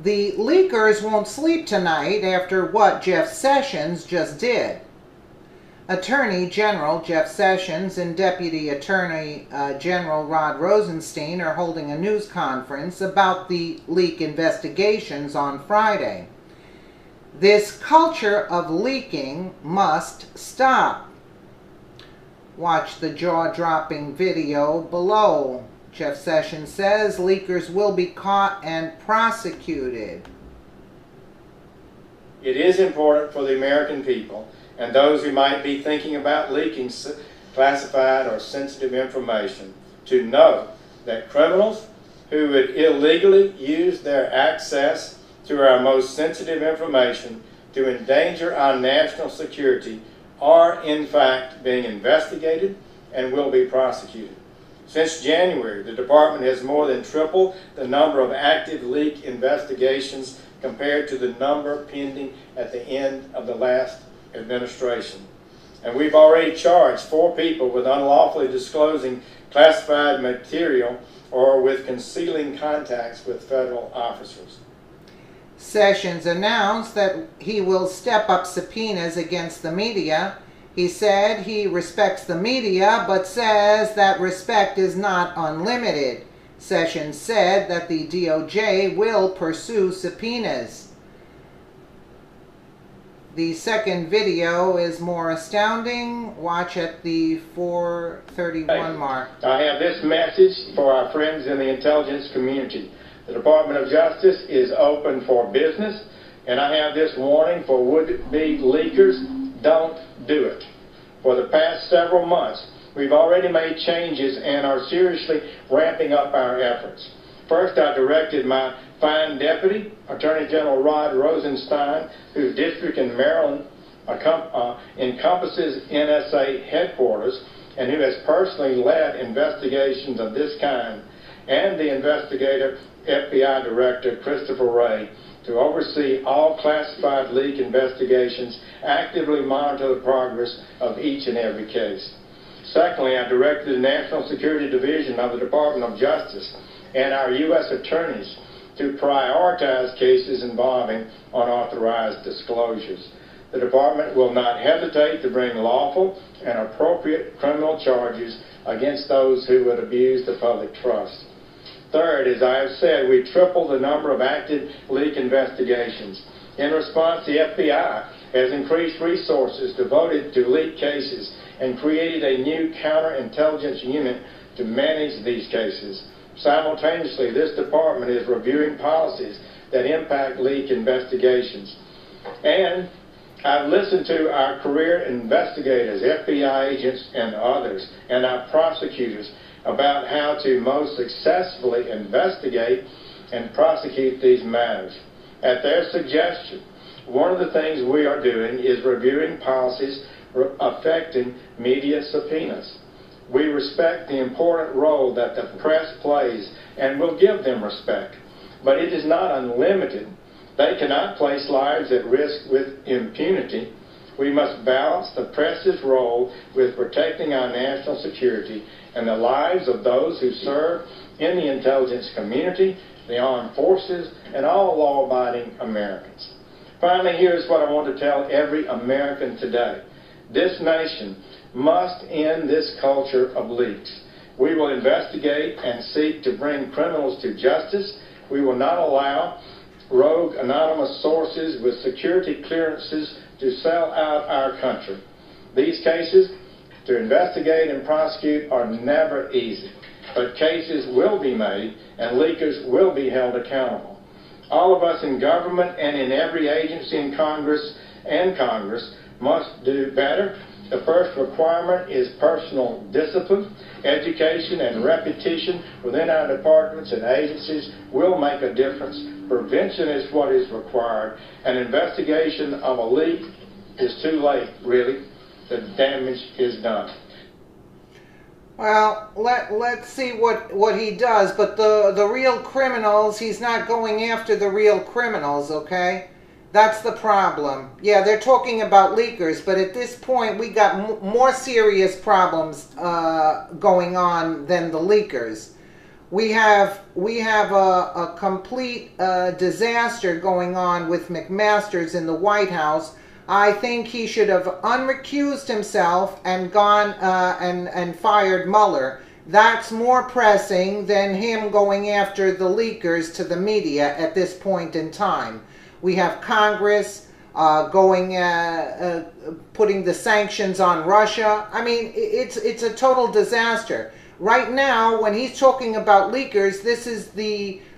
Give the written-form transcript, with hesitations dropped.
The leakers won't sleep tonight after what Jeff Sessions just did. Attorney General Jeff Sessions and Deputy Attorney General Rod Rosenstein are holding a news conference about the leak investigations on Friday. This culture of leaking must stop. Watch the jaw-dropping video below. Jeff Sessions says leakers will be caught and prosecuted. It is important for the American people and those who might be thinking about leaking classified or sensitive information to know that criminals who would illegally use their access to our most sensitive information to endanger our national security are in fact being investigated and will be prosecuted. Since January, the department has more than tripled the number of active leak investigations compared to the number pending at the end of the last administration. And we've already charged 4 people with unlawfully disclosing classified material or with concealing contacts with federal officers. Sessions announced that he will step up subpoenas against the media. He said he respects the media, but says that respect is not unlimited. Sessions said that the DOJ will pursue subpoenas. The second video is more astounding. Watch at the 4:31 mark. I have this message for our friends in the intelligence community. The Department of Justice is open for business, and I have this warning for would-be leakers: don't do it. For the past several months, we've already made changes and are seriously ramping up our efforts. First, I directed my fine Deputy Attorney General Rod Rosenstein, whose district in Maryland encompasses NSA headquarters and who has personally led investigations of this kind, and the investigator FBI Director Christopher Wray, to oversee all classified leak investigations, actively monitor the progress of each and every case. Secondly, I directed the National Security Division of the Department of Justice and our U.S. attorneys to prioritize cases involving unauthorized disclosures. The department will not hesitate to bring lawful and appropriate criminal charges against those who would abuse the public trust. Third, as I have said, we tripled the number of active leak investigations. In response, the FBI has increased resources devoted to leak cases and created a new counterintelligence unit to manage these cases. Simultaneously, this department is reviewing policies that impact leak investigations. And I've listened to our career investigators, FBI agents, and others, and our prosecutors about how to most successfully investigate and prosecute these matters. At their suggestion, one of the things we are doing is reviewing policies affecting media subpoenas. We respect the important role that the press plays and will give them respect, but it is not unlimited. They cannot place lives at risk with impunity. We must balance the press's role with protecting our national security and the lives of those who serve in the intelligence community, the armed forces, and all law-abiding Americans. Finally, here's what I want to tell every American today. This nation must end this culture of leaks. We will investigate and seek to bring criminals to justice. We will not allow rogue anonymous sources with security clearances to sell out our country. These cases to investigate and prosecute are never easy, but cases will be made and leakers will be held accountable. All of us in government and in every agency in Congress must do better. The first requirement is personal discipline. Education and repetition within our departments and agencies will make a difference. Prevention is what is required. An investigation of a leak is too late, really. The damage is done. Well, let's see what he does, but the real criminals, he's not going after the real criminals, okay? That's the problem. Yeah, they're talking about leakers, but at this point we got more serious problems going on than the leakers. we have a complete disaster going on with McMaster's in the White House. I think he should have unrecused himself and gone and fired Mueller. That's more pressing than him going after the leakers to the media at this point in time. We have Congress putting the sanctions on Russia. I mean, it's a total disaster. Right now, when he's talking about leakers, this is the